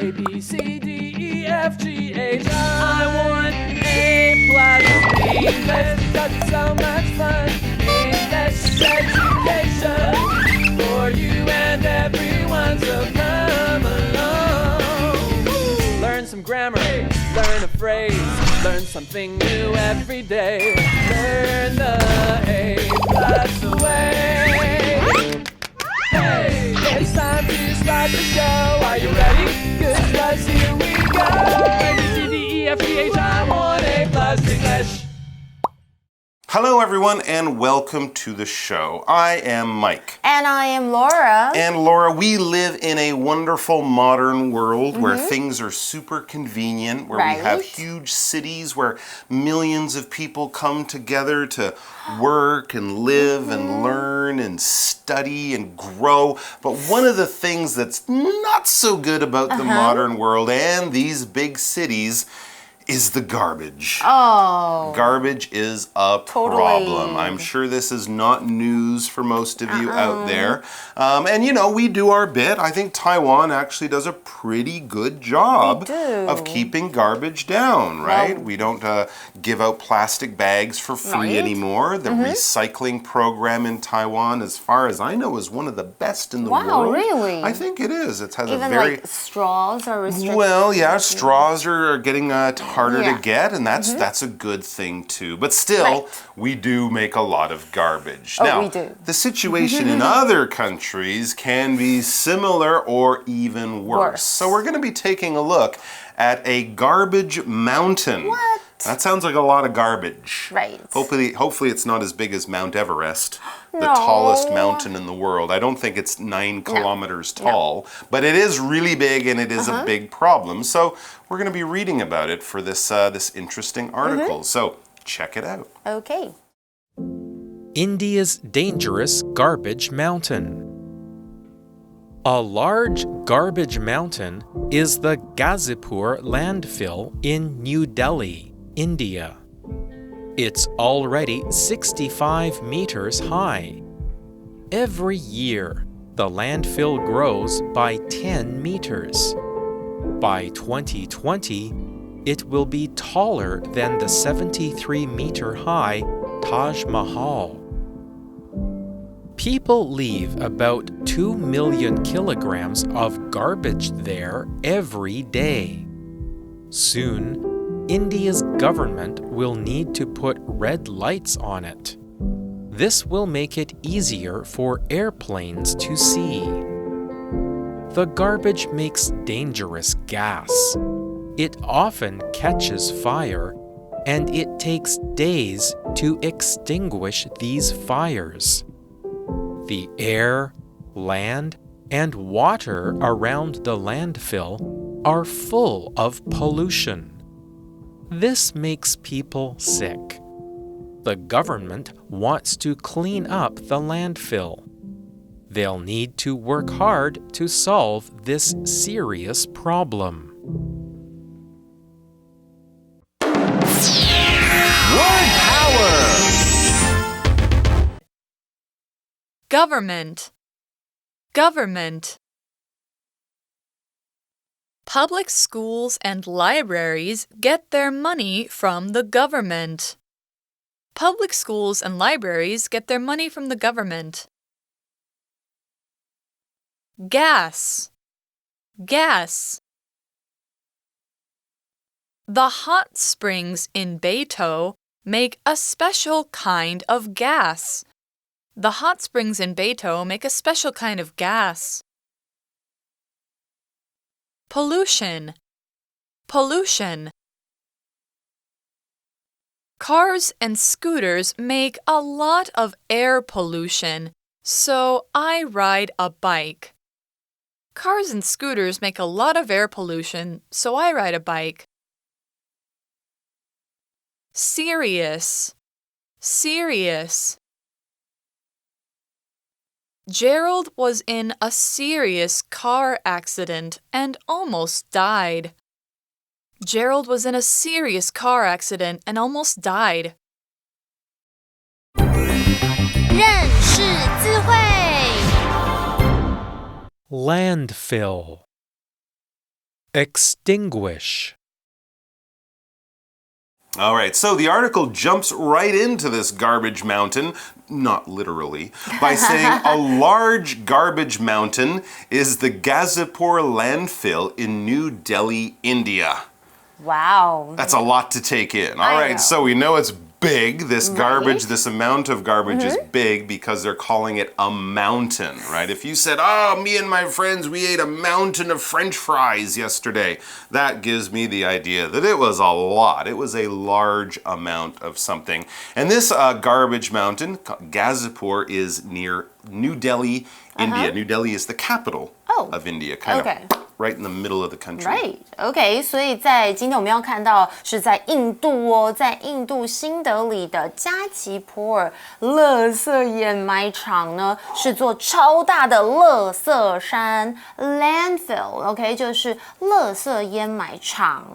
A, B, C, D, E, F, G, H, I want A plus English because it's so much fun. English education for you and everyone, so come along. Learn some grammar, learn a phrase, learn something new every day. Learn the A plus way. Hey, it's time to start the show. Are you ready? Good, 'cause here we go. A, B, C, D, E, F, G, H, I want A plus English. Hello, everyone, and welcome to the show. I am Mike. And I am Laura. And Laura, we live in a wonderful modern world where things are super convenient, where we have huge cities where millions of people come together to work and live and learn and study and grow. But one of the things that's not so good about the modern world and these big cities is the garbage. Oh. Garbage is a problem. I'm sure this is not news for most of you out there. And you know, we do our bit. I think Taiwan actually does a pretty good job of keeping garbage down, right? We don't give out plastic bags for free anymore. The recycling program in Taiwan, as far as I know, is one of the best in the world. Wow, really? I think it is. It has Even a very... like straws are restricted? Well, yeah, straws are getting harder to get, and that's a good thing too. But still, we do make a lot of garbage. Now, we do. The situation in other countries can be similar or even worse. So we're going to be taking a look at a garbage mountain. What? That sounds like a lot of garbage. Right. Hopefully it's not as big as Mount Everest, the tallest mountain in the world. I don't think it's 9 kilometers tall, but it is really big and it is a big problem. So we're going to be reading about it for this interesting article. So check it out. Okay. India's dangerous garbage mountain. A large garbage mountain is the Ghazipur landfill in New Delhi, India. It's already 65 meters high. Every year, the landfill grows by 10 meters. By 2020, it will be taller than the 73-meter-high Taj Mahal. People leave about 2 million kilograms of garbage there every day. Soon, India's government will need to put red lights on it. This will make it easier for airplanes to see. The garbage makes dangerous gas. It often catches fire, and it takes days to extinguish these fires. The air, land, and water around the landfill are full of pollution. This makes people sick. The government wants to clean up the landfill. They'll need to work hard to solve this serious problem. Word power! Government. Government. Public schools and libraries get their money from the government. Public schools and libraries get their money from the government. Gas. Gas. The hot springs in Beito make a special kind of gas. The hot springs in Beito make a special kind of gas. Pollution. Pollution. Cars and scooters make a lot of air pollution, so I ride a bike. Cars and scooters make a lot of air pollution, so I ride a bike. Serious. Serious. Gerald was in a serious car accident and almost died. Gerald was in a serious car accident and almost died. 认识字汇 Landfill. Extinguish. All right, so the article jumps right into this garbage mountain, not literally, by saying a large garbage mountain is the Gazipur landfill in New Delhi, India. Wow. That's a lot to take in. All I right, know. so we know it's big. This garbage, Right. this amount of garbage is big because they're calling it a mountain, right? If you said, oh, me and my friends, we ate a mountain of French fries yesterday, that gives me the idea that it was a lot. It was a large amount of something. And this garbage mountain, Gazipur, is near New Delhi, India. New Delhi is the capital of India, kind of right in the middle of the country. Right, OK， 所以在今天我们要看到是在印度哦，在印度新德里的加吉普尔垃圾掩埋场呢，是座超大的垃圾山 landfill，OK， 就是垃圾掩埋场。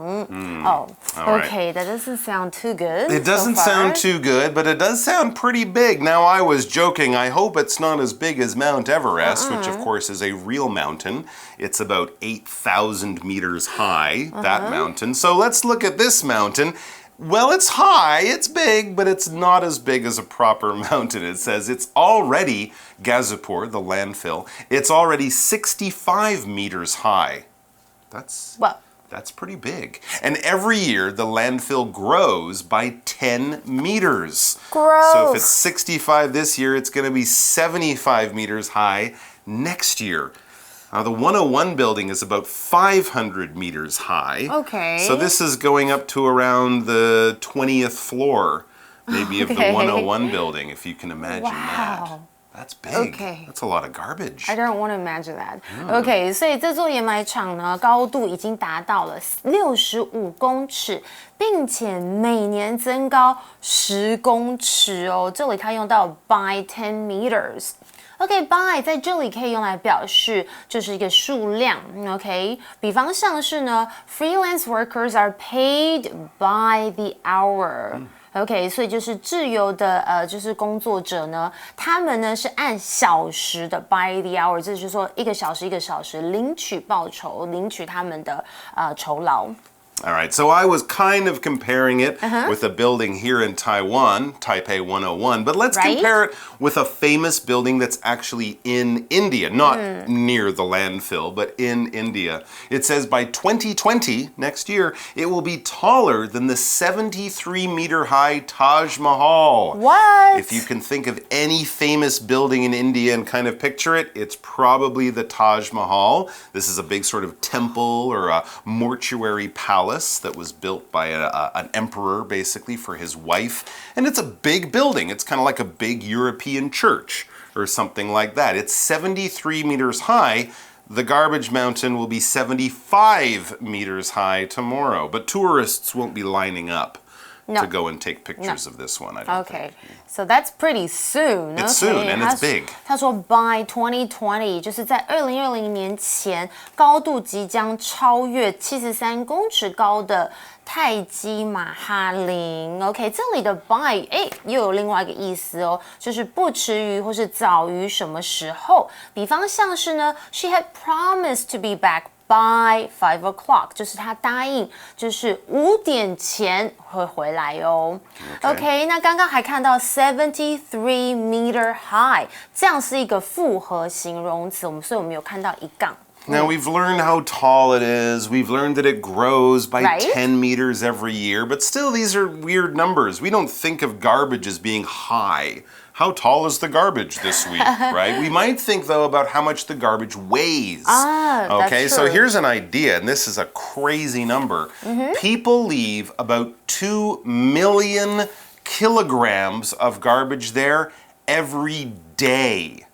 OK， that doesn't sound too good. It doesn't sound too good, but it does sound pretty big. Now, I was joking. I hope it's not as big as Mount Everest, which of course is a real mountain. It's about 8,000 meters high, that mountain. So let's look at this mountain. Well, it's high, it's big, but it's not as big as a proper mountain. It says it's already, Gazipur, the landfill, it's already 65 meters high. That's pretty big. And every year, the landfill grows by 10 meters. Gross. So if it's 65 this year, it's going to be 75 meters high next year. The 101 building is about 500 meters high. Okay. So this is going up to around the 20th floor, maybe, of the 101 building, if you can imagine that. That's big. Okay. That's a lot of garbage. I don't want to imagine that. OK， 所以这座掩埋场呢，高度已经达到了65公尺，并且每年增高10公尺哦。这里它用到 by 10 meters。OK，by 在这里可以用来表示就是一个数量。OK， 比方像是呢 ，freelance workers are paid by the hour。OK， 所以就是自由的就是工作者呢，他们呢是按小时的 by the hour， 这就是说一个小时一个小时领取报酬，领取他们的酬劳。All right, so I was kind of comparing it with a building here in Taiwan, Taipei 101, but let's compare it with a famous building that's actually in India, not near the landfill, but in India. It says by 2020, next year, it will be taller than the 73-meter high Taj Mahal. What? If you can think of any famous building in India and kind of picture it, it's probably the Taj Mahal. This is a big sort of temple or a mortuary palace that was built by an emperor, basically, for his wife. And it's a big building. It's kind of like a big European church or something like that. It's 73 meters high. The garbage mountain will be 75 meters high tomorrow. But tourists won't be lining up to go and take pictures of this one, I don't think. So that's pretty soon. It's soon, and it's big. 他说 by 2020， 就是在2020年前，高度即将超越73公尺高的泰姬玛哈陵。OK， 这里的 by 又有另外一个意思哦，就是不迟于或是早于什么时候。比方像是呢 ，She had promised to be back by 5 o'clock， 就是他答应，就是5点前会回来哦。OK， 那刚刚还看到 73 meter high， 这样是一个复合形容词，所以我们有看到一杠。Now, we've learned how tall it is. We've learned that it grows by 10 meters every year. But still, these are weird numbers. We don't think of garbage as being high. How tall is the garbage this week, right? We might think, though, about how much the garbage weighs. Okay, that's so true. here's an idea, and this is a crazy number. People leave about 2 million kilograms of garbage there every day.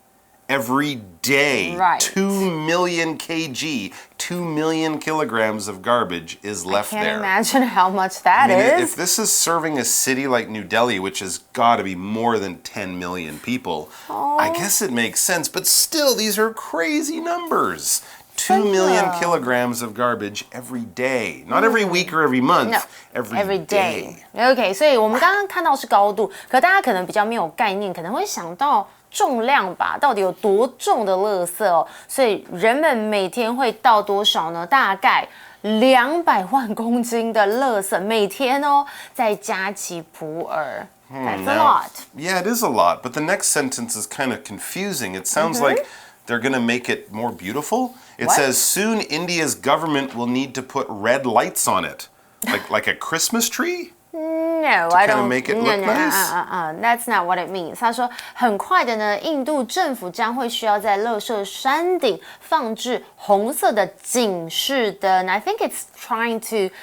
Every day, Right. 2 million kg, 2 million kilograms of garbage is left Can't there. imagine how much that is. If this is serving a city like New Delhi, which has got to be more than 10 million people, I guess it makes sense. But still, these are crazy numbers. 2 million kilograms of garbage every day. Not every week or every month. No, every day. OK， 所以我们刚刚看到是高度，可大家可能比较没有概念，可能会想到重量吧，到底有多重的垃圾哦？所以人们每天会倒多少呢？大概200万公斤的垃圾，每天哦，在加奇普尔。That's a lot. Yeah, it is a lot. But the next sentence is kind of confusing. It sounds like they're going to make it more beautiful. It says, soon India's government will need to put red lights on it. Like a Christmas tree? No, To I kind of don't. make it No, look no, nice? That's not what it means. 他说，很快的呢，印度政府将会需要在垃圾山顶放置红色的警示灯。I think it's trying to.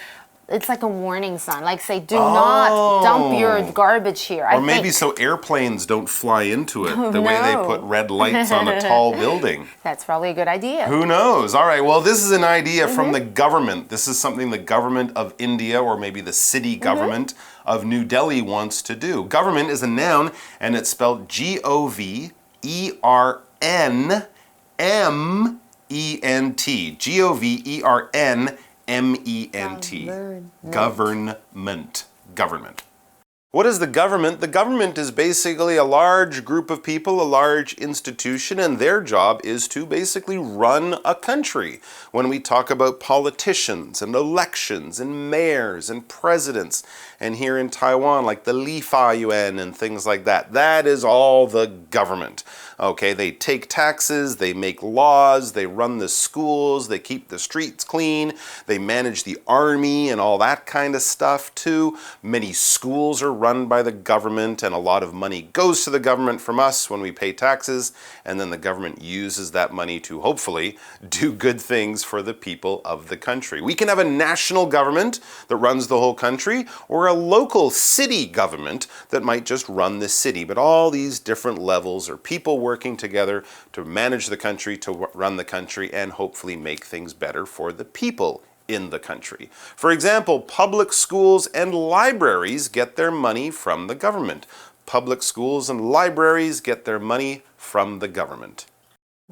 It's like a warning sign, like say, do not dump your garbage here. Or maybe so airplanes don't fly into it, the way they put red lights on a tall building. That's probably a good idea. Who knows? All right, well, this is an idea from the government. This is something the government of India, or maybe the city government of New Delhi wants to do. Government is a noun, and it's spelled Government. Government. Government. What is the government? The government is basically a large group of people, a large institution, and their job is to basically run a country. When we talk about politicians and elections and mayors and presidents, and here in Taiwan, like the Li Fa Yuan and things like that, that is all the government. Okay, they take taxes, they make laws, they run the schools, they keep the streets clean, they manage the army and all that kind of stuff too. Many schools are run by the government, and a lot of money goes to the government from us when we pay taxes, and then the government uses that money to hopefully do good things for the people of the country. We can have a national government that runs the whole country, or a local city government that might just run the city, but all these different levels are people working together to manage the country, to run the country, and hopefully make things better for the people in the country. For example, public schools and libraries get their money from the government. Public schools and libraries get their money from the government.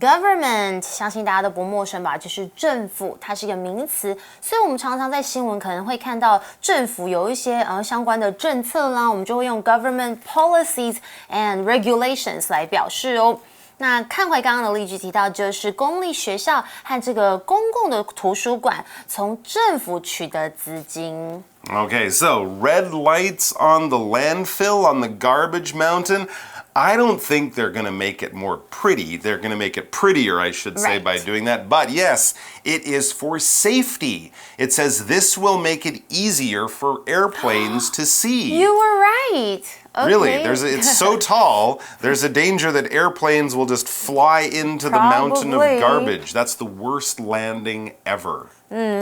Government 相信大家都不陌生吧，就是政府，它是一个名词，所以我们常常在新闻可能会看到政府有一些相关的政策啦，我们就会用 government policies and regulations 来表示哦。那看回刚刚的例句提到，就是公立学校和这个公共的图书馆从政府取得资金。Okay, so red lights on the landfill, on the garbage mountain. I don't think they're going to make it more pretty. They're going to make it prettier, I should say, by doing that. But yes, it is for safety. It says this will make it easier for airplanes to see. You were right. Okay. Really, it's so tall, there's a danger that airplanes will just fly into the mountain of garbage. That's the worst landing ever.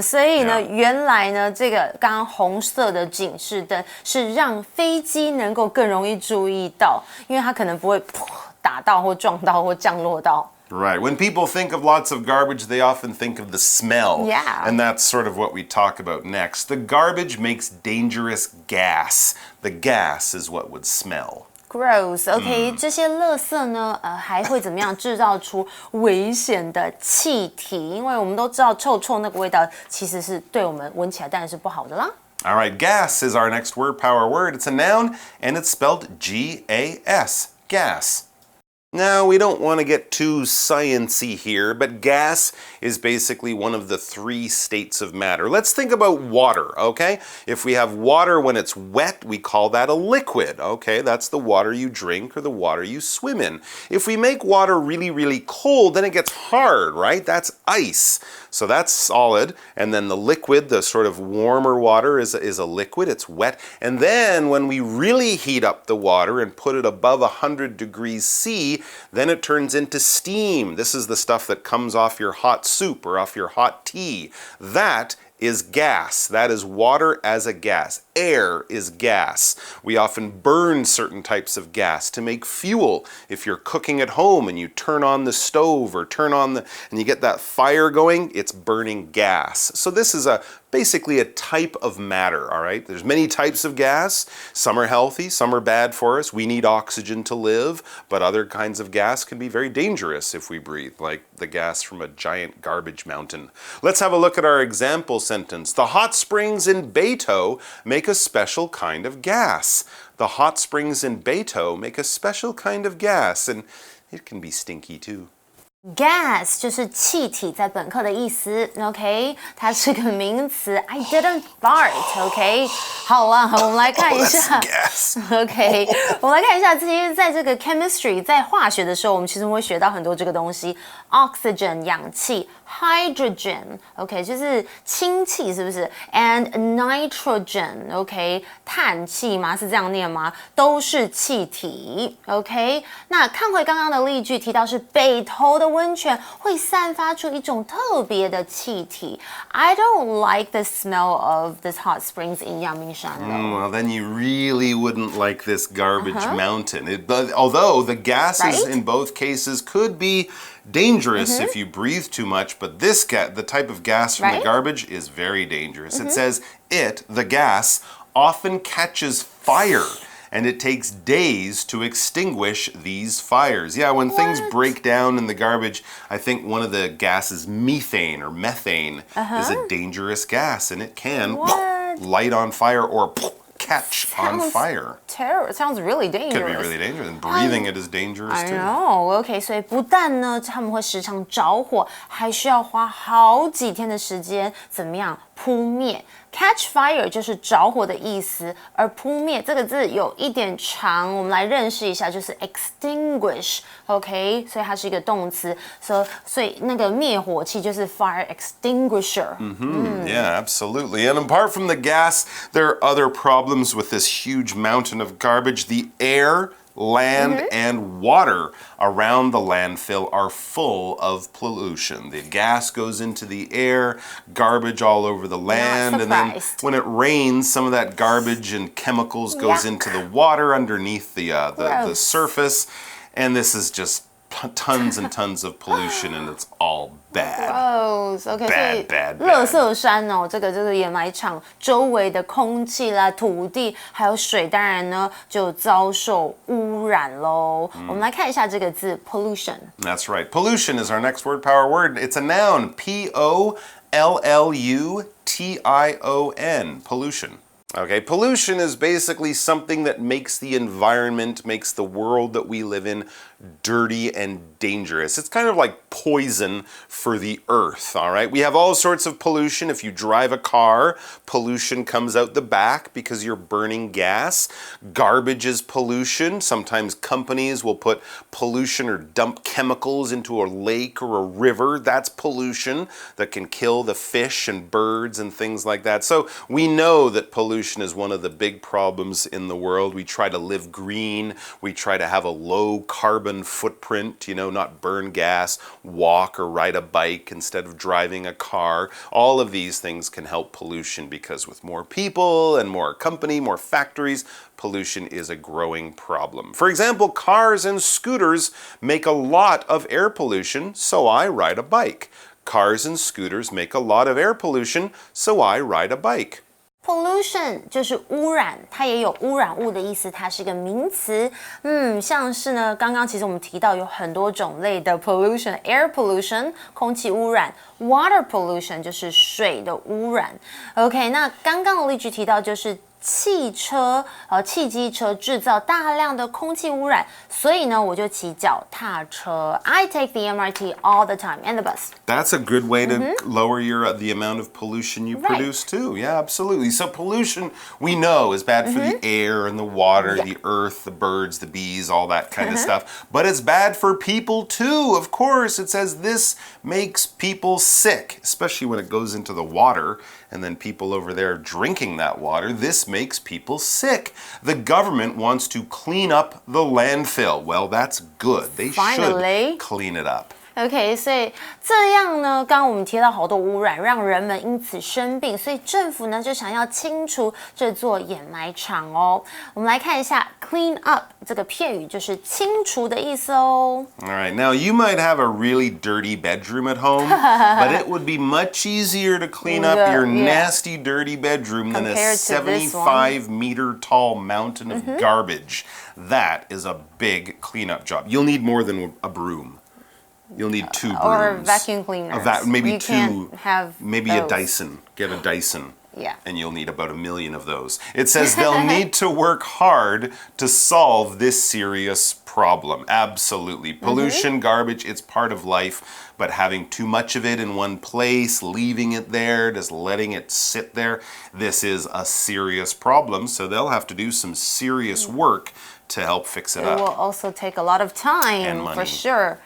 所以呢，原来呢，这个刚刚红色的警示灯是让飞机能够更容易注意到，因为它可能不会打到或撞到或降落到。Right. When people think of lots of garbage, they often think of the smell. Yeah. And that's sort of what we talk about next. The garbage makes dangerous gas. The gas is what would smell. Gross. OK，这些垃圾呢，还会怎么样制造出危险的气体？因为我们都知道臭臭那个味道其实是对我们闻起来当然是不好的啦。All right, gas is our next word, power word. It's a noun, and it's spelled G-A-S. Gas. Now, we don't want to get too science-y here, but gas is basically one of the three states of matter. Let's think about water, okay? If we have water when it's wet, we call that a liquid, okay? That's the water you drink or the water you swim in. If we make water really, really cold, then it gets hard, right? That's ice. So that's solid, and then the liquid, the sort of warmer water is a liquid, it's wet. And then when we really heat up the water and put it above 100 degrees C, then it turns into steam. This is the stuff that comes off your hot soup or off your hot tea. That is gas. That is water as a gas. Air is gas. We often burn certain types of gas to make fuel. If you're cooking at home and you turn on the stove or and you get that fire going, it's burning gas. So this is basically a type of matter, all right? There's many types of gas. Some are healthy, some are bad for us. We need oxygen to live, but other kinds of gas can be very dangerous if we breathe, like the gas from a giant garbage mountain. Let's have a look at our example sentence. The hot springs in Beito make a special kind of gas. The hot springs in Beito make a special kind of gas, and it can be stinky too. Gas 就是气体，在本课的意思 ，OK， 它是个名词。I didn't fart，OK，、好了，我们来看一下、OK， 我们来看一下，其实在这个 chemistry， 在化学的时候，我们其实会学到很多这个东西 ，oxygen 氧气 ，hydrogen，OK，、就是氢气，是不是 ？And nitrogen，OK，、碳气吗？是这样念吗？都是气体 ，OK。那看回刚刚的例句，提到是北投的温泉会散发出一种特别的气体。I don't like the smell of this hot springs in 阳明山。Well, then you really wouldn't like this garbage mountain. Although the gases in both cases could be dangerous if you breathe too much, but the type of gas from the garbage is very dangerous. It says the gas, often catches fire. And it takes days to extinguish these fires. Yeah, when things break down in the garbage, I think one of the gases, methane or methane, is a dangerous gas, and it can light on fire or catch on fire. Terror. It sounds really dangerous. Could be really dangerous, and breathing it is dangerous I too. know. OK， 所以不但呢，他们会时常着火，还需要花好几天的时间，怎么样扑灭？ Catch fire 就是着火的意思，而扑灭这个字有一点长，我们来认识一下，就是 extinguish，OK，、所以它是一个动词，所以那个灭火器就是 fire extinguisher。Yeah, absolutely. And apart from the gas, there are other problems with this huge mountain of garbage. The air, land, and water around the landfill are full of pollution. The gas goes into the air, garbage all over the land, and then when it rains, some of that garbage and chemicals goes into the water underneath the surface, and this is just tons and tons of pollution, and it's all bad. Gross. OK， bad. 垃圾山哦，这个掩埋场周围的空气啦、土地还有水，当然呢就遭受污染喽。我们来看一下这个字 pollution。That's right. Pollution is our next word power word. It's a noun. Pollution. Pollution. Okay, pollution is basically something that makes the environment, makes the world that we live in dirty and dangerous. It's kind of like poison for the earth, all right? We have all sorts of pollution. If you drive a car, pollution comes out the back because you're burning gas. Garbage is pollution. Sometimes companies will put pollution or dump chemicals into a lake or a river. That's pollution that can kill the fish and birds and things like that. So we know that pollution is one of the big problems in the world. We try to live green. We try to have a low carbon footprint, not burn gas, walk or ride a bike instead of driving a car. All of these things can help pollution because with more people and more company, more factories, pollution is a growing problem. For example, cars and scooters make a lot of air pollution, so I ride a bike. Cars and scooters make a lot of air pollution, so I ride a bike. Pollution 就是污染，它也有污染物的意思，它是一个名词。像是呢，刚刚其实我们提到有很多种类的 pollution，air pollution 空气污染 ，water pollution 就是水的污染。OK， 那刚刚的例句提到就是汽机车制造大量的空气污染，所以呢，我就骑脚踏车。I take the MRT all the time and the bus. That's a good way to lower the amount of pollution you produce too. Yeah, absolutely. So pollution, we know, is bad for the air and the water, the earth, the birds, the bees, all that kind of stuff. But it's bad for people too. Of course, it says this makes people sick, especially when it goes into the water. And then people over there drinking that water, this makes people sick. The government wants to clean up the landfill. Well, that's good. They should clean it up. OK， 所以这样呢，刚刚我们提到好多污染，让人们因此生病，所以政府呢就想要清除这座掩埋场哦。我们来看一下 clean up 这个片语，就是清除的意思哦。All right, now you might have a really dirty bedroom at home, but it would be much easier to clean up your nasty, dirty bedroom than a 75-meter tall mountain of garbage. That is a big cleanup job. You'll need more than a broom. You'll need 2 brooms. Or vacuum cleaners. Maybe you 2. Can't have maybe those. a Dyson. Get a Dyson. Yeah. And you'll need about 1 million of those. It says they'll need to work hard to solve this serious problem. Absolutely. Pollution, garbage, it's part of life. But having too much of it in one place, leaving it there, just letting it sit there, this is a serious problem. So they'll have to do some serious work to help fix it It will up. also take a lot of time, And money. for sure.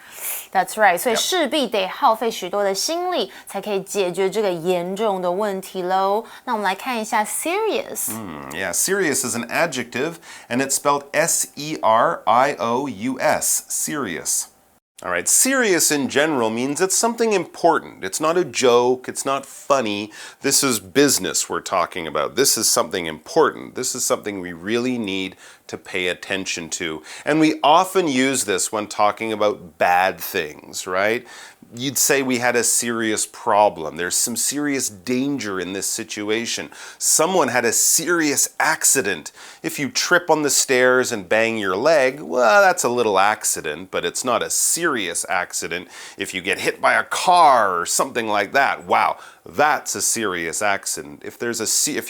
That's right. 所以势必得耗费许多的心力，才可以解决这个严重的问题喽。那我们来看一下 serious。Yeah, serious is an adjective, and it's spelled S-E-R-I-O-U-S, serious. All right, serious in general means it's something important. It's not a joke, it's not funny. This is business we're talking about. This is something important. This is something we really need to pay attention to. And we often use this when talking about bad things, right? You'd say we had a serious problem. There's some serious danger in this situation. Someone had a serious accident. If you trip on the stairs and bang your leg, well, that's a little accident, but it's not a serious accident. If you get hit by a car or something like that, wow, that's a serious accident. If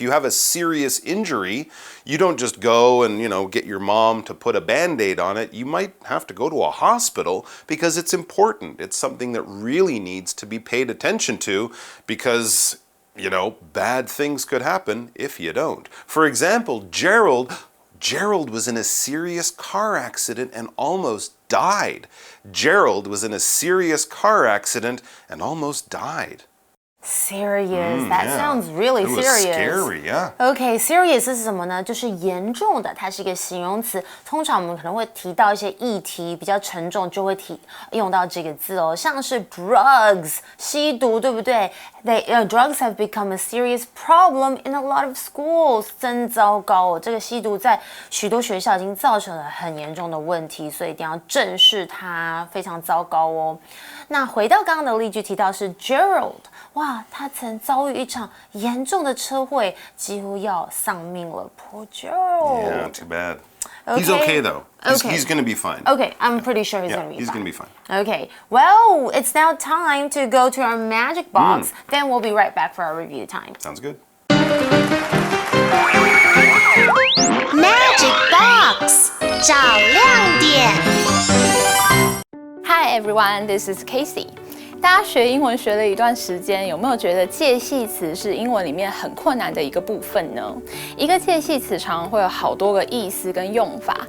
you have a serious injury, you don't just go and, get your mom to put a Band-Aid on it. You might have to go to a hospital because it's important. It's something that really needs to be paid attention to because, bad things could happen if you don't. For example, Gerald was in a serious car accident and almost died. Gerald was in a serious car accident and almost died. Serious. That sounds really It was serious. Scary, yeah. OK, serious 是什么呢？就是严重的，它是一个形容词。通常我们可能会提到一些议题比较沉重，就会用到这个字哦，像是 drugs 吸毒，对不对？Drugs have become a serious problem in a lot of schools. 真糟糕哦，这个吸毒在许多学校已经造成了很严重的问题，所以一定要正视它，非常糟糕哦。那回到刚刚的例句，提到是 Gerald。哇，他曾遭遇一场严重的车祸，几乎要丧命了。Poor Gerald. Yeah, too bad. He's okay though. He's going to be fine. Okay, I'm pretty sure he's going to be fine. He's going to be fine. Okay, well, it's now time to go to our magic box. Then we'll be right back for our review time. Sounds good. Magic Box 找亮点。Hi everyone, this is Casey. 大家学英文学了一段时间，有没有觉得介系词是英文里面很困难的一个部分呢？一个介系词常常会有好多个意思跟用法，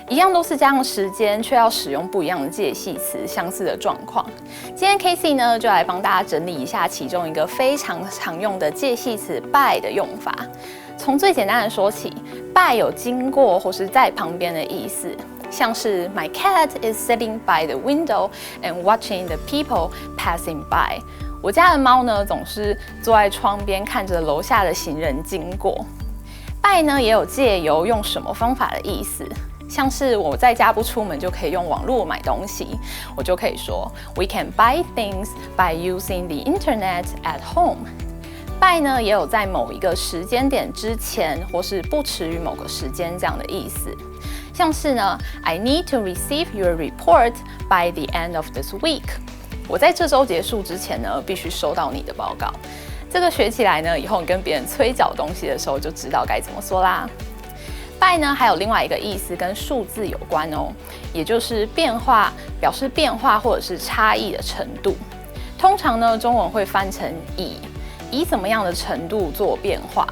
一样都是加上时间，却要使用不一样的介系词，相似的状况。今天 Casey 呢就来帮大家整理一下其中一个非常常用的介系词 by 的用法。从最简单的说起 ，by 有经过或是在旁边的意思。像是 My cat is sitting by the window and watching the people passing by。我家的猫呢，总是坐在窗边看着楼下的行人经过。by 呢，也有借由用什么方法的意思。像是我在家不出门就可以用网络买东西，我就可以说 We can buy things by using the internet at home。by 呢，也有在某一个时间点之前，或是不迟于某个时间这样的意思。像是呢 I need to receive your report by the end of this week。我在这周结束之前呢，必须收到你的报告。这个学起来呢，以后你跟别人催缴东西的时候就知道该怎么说啦。by 呢，还有另外一个意思跟数字有关哦，也就是变化，表示变化或者是差异的程度。通常呢，中文会翻成以怎么样的程度做变化。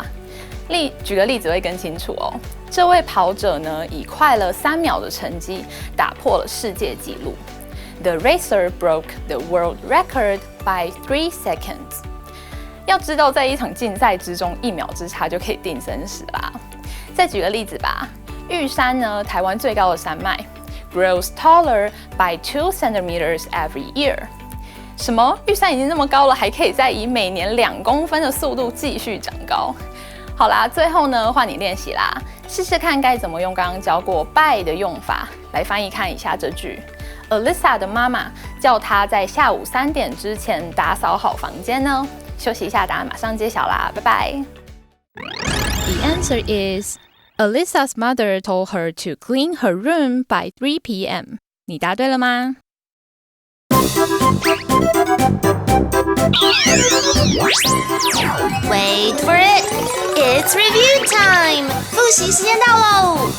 举个例子会更清楚哦。这位跑者呢，以快了3秒的成绩打破了世界纪录。The racer broke the world record by 3 seconds。要知道，在一场竞赛之中，1秒之差就可以定生死啦。再举个例子吧，玉山呢，台湾最高的山脉 grows taller by 2 centimeters every year。什么？玉山已经那么高了，还可以再以每年2公分的速度继续长高？好啦，最后呢，换你练习啦，试试看该怎么用刚刚教过 by 的用法来翻译看一下这句。Alyssa 的妈妈叫她在下午3点之前打扫好房间呢。休息一下，答案马上揭晓啦，拜拜。The answer is Alyssa's mother told her to clean her room by 3 p.m. 你答对了吗？ Wait for it. It's review time. 复习时间到喽。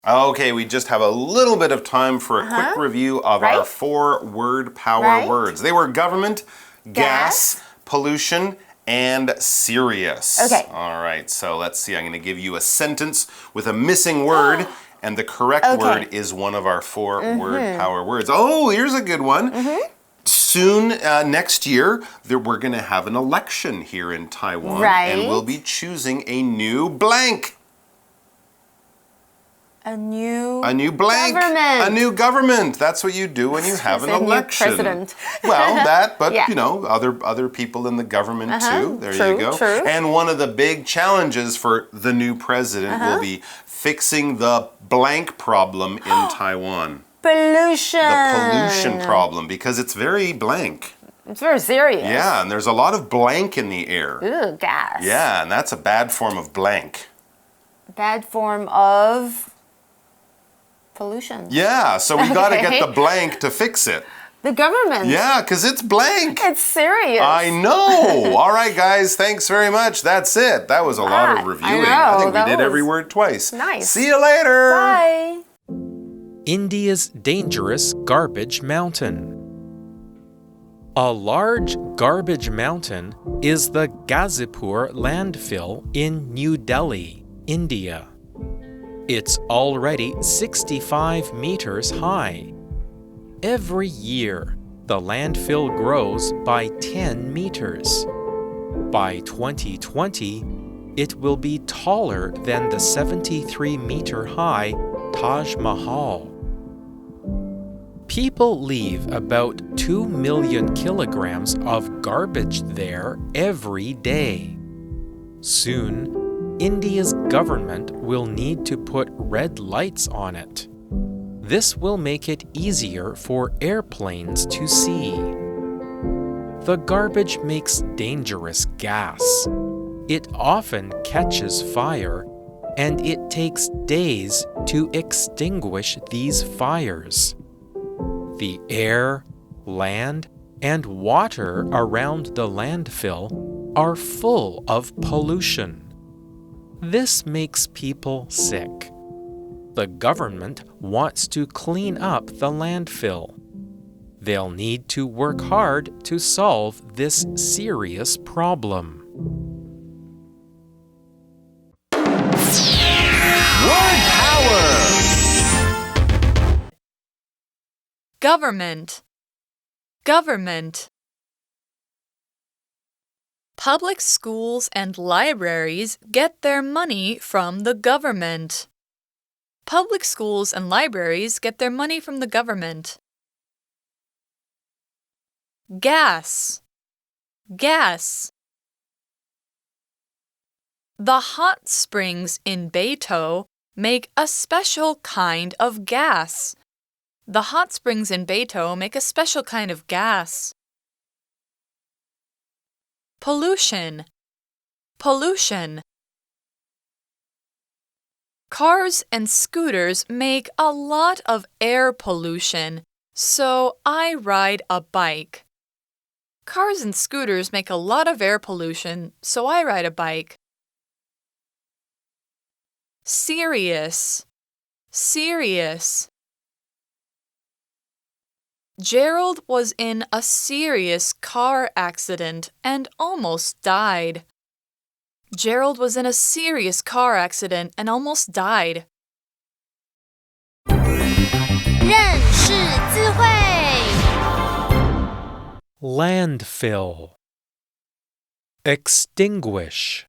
Okay, we just have a little bit of time for a quick review of our 4-word power words. They were government, gas, pollution, and serious. Okay. All right, so let's see. I'm going to give you a sentence with a missing word, and the correct word is one of our 4-word power words. Oh, here's a good one. Soon, next year, we're going to have an election here in Taiwan, and we'll be choosing a new blank. A new blank. government. A new government. That's what you do when you have an election. New president. Well, but you know, other people in the government too. There you go. True. And one of the big challenges for the new president will be fixing the blank problem in Taiwan. Pollution. The pollution problem, because it's very blank. It's very serious. Yeah, and there's a lot of blank in the air. Ooh, gas. Yeah, and that's a bad form of blank. Bad form of pollution. Yeah, so we got to get the blank to fix it. The government. Yeah, because it's blank. It's serious. I know. All right, guys, thanks very much. That's it. That was a lot of reviewing. I think we did every word twice. Nice. See you later. Bye. India's dangerous garbage mountain. A large garbage mountain is the Ghazipur landfill in New Delhi, India. It's already 65 meters high. Every year, the landfill grows by 10 meters. By 2020, it will be taller than the 73-meter-high Taj Mahal. People leave about 2 million kilograms of garbage there every day. Soon, India's government will need to put red lights on it. This will make it easier for airplanes to see. The garbage makes dangerous gas. It often catches fire, and it takes days to extinguish these fires. The air, land, and water around the landfill are full of pollution. This makes people sick. The government wants to clean up the landfill. They'll need to work hard to solve this serious problem. Word power. Government. Government. Public schools and libraries get their money from the government. Public schools and libraries get their money from the government. Gas. Gas. The hot springs in Beito make a special kind of gas. The hot springs in Beito make a special kind of gas. Pollution. Pollution. Cars and scooters make a lot of air pollution, so I ride a bike. Cars and scooters make a lot of air pollution, so I ride a bike. Serious. Serious. Gerald was in a serious car accident and almost died. Gerald was in a serious car accident and almost died. 认识字汇。 Landfill. Extinguish.